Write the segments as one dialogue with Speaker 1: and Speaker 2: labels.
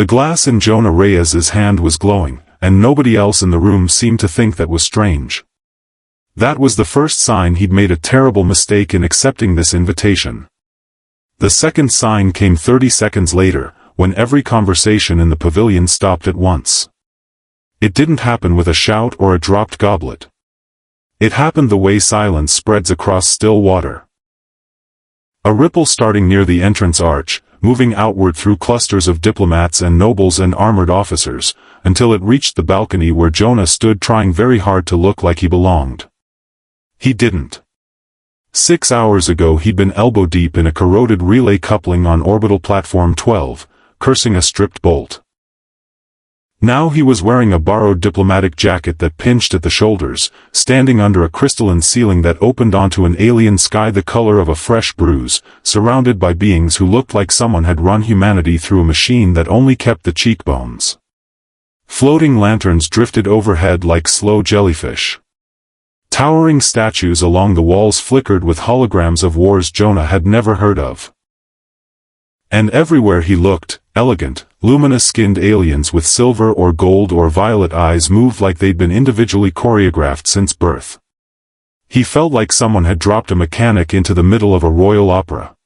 Speaker 1: The glass in Jonah Reyes's hand was glowing, and nobody else in the room seemed to think that was strange. That was the first sign he'd made a terrible mistake in accepting this invitation. The second sign came 30 seconds later, when every conversation in the pavilion stopped at once. It didn't happen with a shout or a dropped goblet. It happened the way silence spreads across still water. A ripple starting near the entrance arch, moving outward through clusters of diplomats and nobles and armored officers, until it reached the balcony where Jonah stood trying very hard to look like he belonged. He didn't. 6 hours ago he'd been elbow-deep in a corroded relay coupling on orbital platform 12, cursing a stripped bolt. Now he was wearing a borrowed diplomatic jacket that pinched at the shoulders, standing under a crystalline ceiling that opened onto an alien sky the color of a fresh bruise, surrounded by beings who looked like someone had run humanity through a machine that only kept the cheekbones. Floating lanterns drifted overhead like slow jellyfish. Towering statues along the walls flickered with holograms of wars Jonah had never heard of. And everywhere he looked, elegant, luminous-skinned aliens with silver or gold or violet eyes moved like they'd been individually choreographed since birth. He felt like someone had dropped a mechanic into the middle of a royal opera.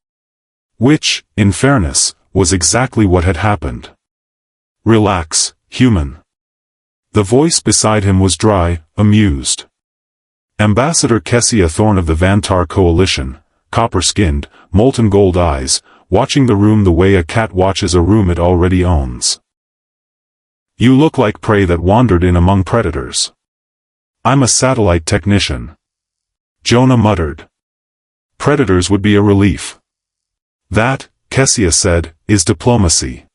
Speaker 1: Which, in fairness, was exactly what had happened. Relax, human. The voice beside him was dry, amused. Ambassador Kessia Thorne of the Vantar Coalition, copper-skinned, molten gold eyes, watching the room the way a cat watches a room it already owns. You look like prey that wandered in among predators. I'm a satellite technician. Jonah muttered. Predators would be a relief. That, Kessia said, is diplomacy.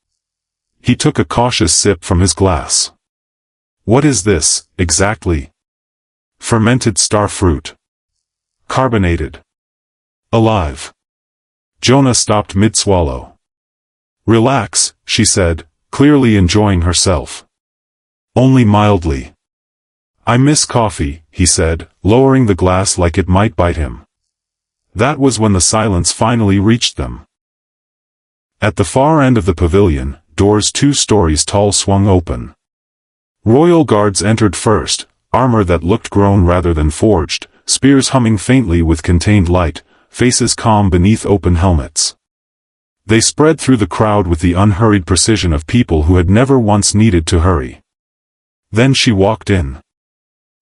Speaker 1: He took a cautious sip from his glass. What is this, exactly? Fermented star fruit. Carbonated. Alive. Jonah stopped mid-swallow. Relax, she said, clearly enjoying herself. Only mildly. I miss coffee, he said, lowering the glass like it might bite him. That was when the silence finally reached them. At the far end of the pavilion, doors 2 stories tall swung open. Royal guards entered first, armor that looked grown rather than forged, spears humming faintly with contained light, faces calm beneath open helmets. They spread through the crowd with the unhurried precision of people who had never once needed to hurry. Then she walked in.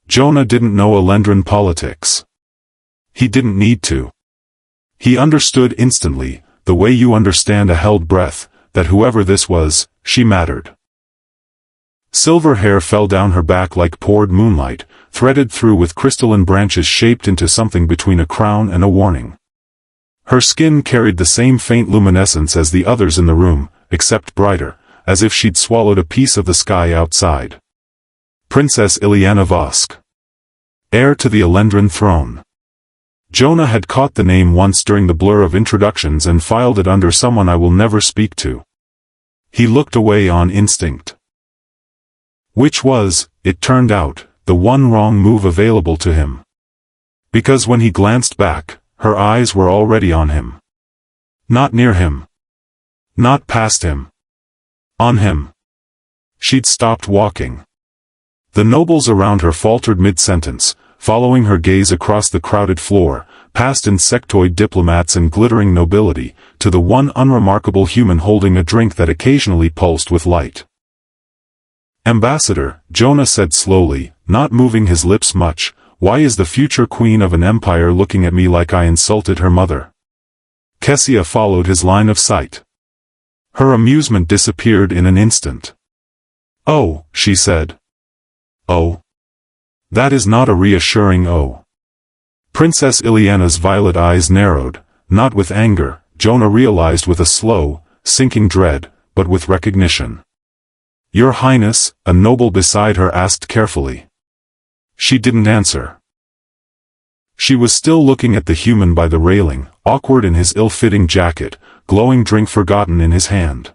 Speaker 1: Jonah didn't know Alendran politics. He didn't need to. He understood instantly, the way you understand a held breath, that whoever this was, she mattered. Silver hair fell down her back like poured moonlight, threaded through with crystalline branches shaped into something between a crown and a warning. Her skin carried the same faint luminescence as the others in the room, except brighter, as if she'd swallowed a piece of the sky outside. Princess Ileana Vosk. Heir to the Alendran throne. Jonah had caught the name once during the blur of introductions and filed it under someone I will never speak to. He looked away on instinct. Which was, it turned out, the one wrong move available to him. Because when he glanced back, her eyes were already on him. Not near him. Not past him. On him. She'd stopped walking. The nobles around her faltered mid-sentence, following her gaze across the crowded floor, past insectoid diplomats and glittering nobility, to the one unremarkable human holding a drink that occasionally pulsed with light. Ambassador, Jonah said slowly, not moving his lips much, why is the future queen of an empire looking at me like I insulted her mother? Kessia followed his line of sight. Her amusement disappeared in an instant. Oh, she said. Oh. That is not a reassuring oh. Princess Ileana's violet eyes narrowed, not with anger, Jonah realized with a slow, sinking dread, but with recognition. Your Highness, a noble beside her asked carefully. She didn't answer. She was still looking at the human by the railing, awkward in his ill-fitting jacket, glowing drink forgotten in his hand.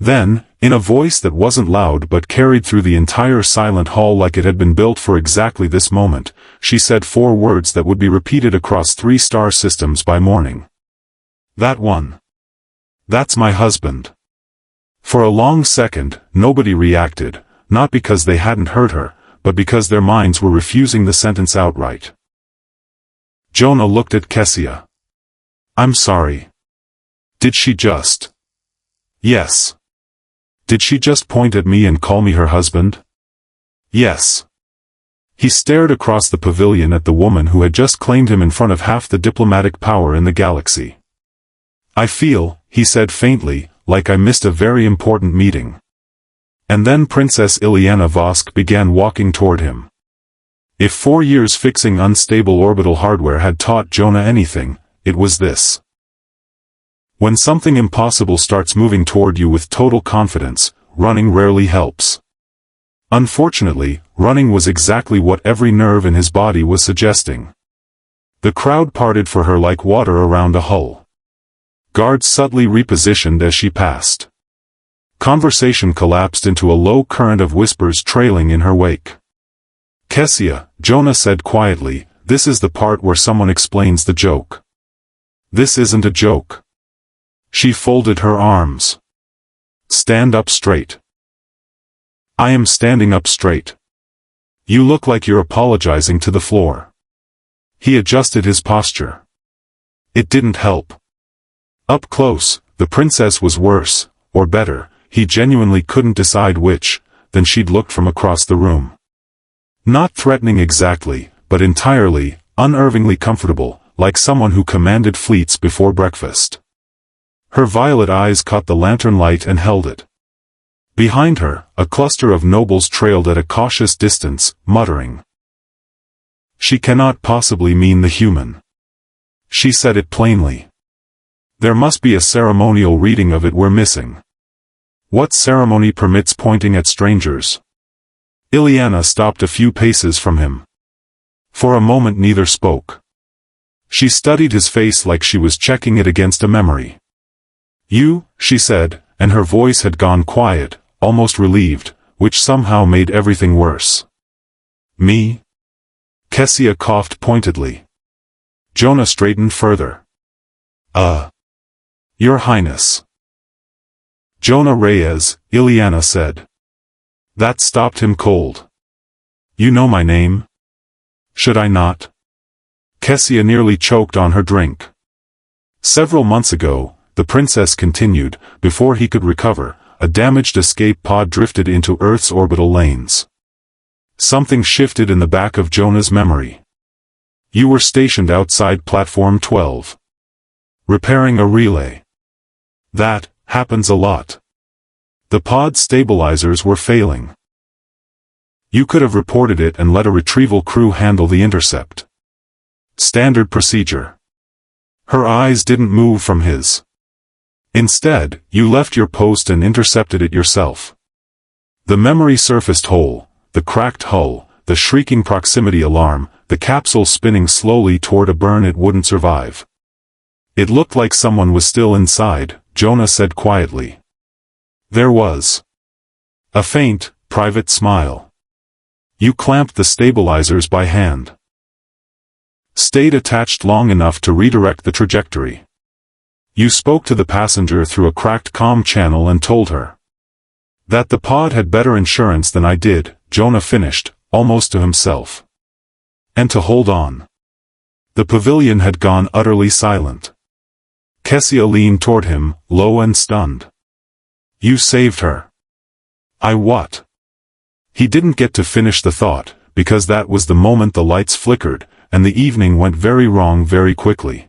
Speaker 1: Then, in a voice that wasn't loud but carried through the entire silent hall like it had been built for exactly this moment, she said 4 words that would be repeated across 3 star systems by morning. That one. That's my husband. For a long second, nobody reacted, not because they hadn't heard her, but because their minds were refusing the sentence outright. Jonah looked at Kessia. I'm sorry. Did she just? Yes. Did she just point at me and call me her husband? Yes. He stared across the pavilion at the woman who had just claimed him in front of half the diplomatic power in the galaxy. I feel, he said faintly, like I missed a very important meeting. And then Princess Ileana Vosk began walking toward him. If 4 years fixing unstable orbital hardware had taught Jonah anything, it was this. When something impossible starts moving toward you with total confidence, running rarely helps. Unfortunately, running was exactly what every nerve in his body was suggesting. The crowd parted for her like water around a hull. Guards subtly repositioned as she passed. Conversation collapsed into a low current of whispers trailing in her wake. Kessia, Jonah said quietly, this is the part where someone explains the joke. This isn't a joke. She folded her arms. Stand up straight. I am standing up straight. You look like you're apologizing to the floor. He adjusted his posture. It didn't help. Up close, the princess was worse, or better, he genuinely couldn't decide which, than she'd looked from across the room. Not threatening exactly, but entirely, unnervingly comfortable, like someone who commanded fleets before breakfast. Her violet eyes caught the lantern light and held it. Behind her, a cluster of nobles trailed at a cautious distance, muttering. She cannot possibly mean the human. She said it plainly. There must be a ceremonial reading of it we're missing. What ceremony permits pointing at strangers? Ileana stopped a few paces from him. For a moment neither spoke. She studied his face like she was checking it against a memory. You, she said, and her voice had gone quiet, almost relieved, which somehow made everything worse. Me? Kessia coughed pointedly. Jonah straightened further. Your Highness. Jonah Reyes, Ileana said. That stopped him cold. You know my name? Should I not? Kessia nearly choked on her drink. Several months ago, the princess continued, before he could recover, a damaged escape pod drifted into Earth's orbital lanes. Something shifted in the back of Jonah's memory. You were stationed outside Platform 12. Repairing a relay. That happens a lot. The pod stabilizers were failing. You could have reported it and let a retrieval crew handle the intercept. Standard procedure. Her eyes didn't move from his. Instead, you left your post and intercepted it yourself. The memory surfaced whole, the cracked hull, the shrieking proximity alarm, the capsule spinning slowly toward a burn it wouldn't survive. It looked like someone was still inside, Jonah said quietly. There was a faint, private smile. You clamped the stabilizers by hand. Stayed attached long enough to redirect the trajectory. You spoke to the passenger through a cracked comm channel and told her that the pod had better insurance than I did, Jonah finished, almost to himself. And to hold on. The pavilion had gone utterly silent. Kessia leaned toward him, low and stunned. You saved her. I what? He didn't get to finish the thought, because that was the moment the lights flickered, and the evening went very wrong very quickly.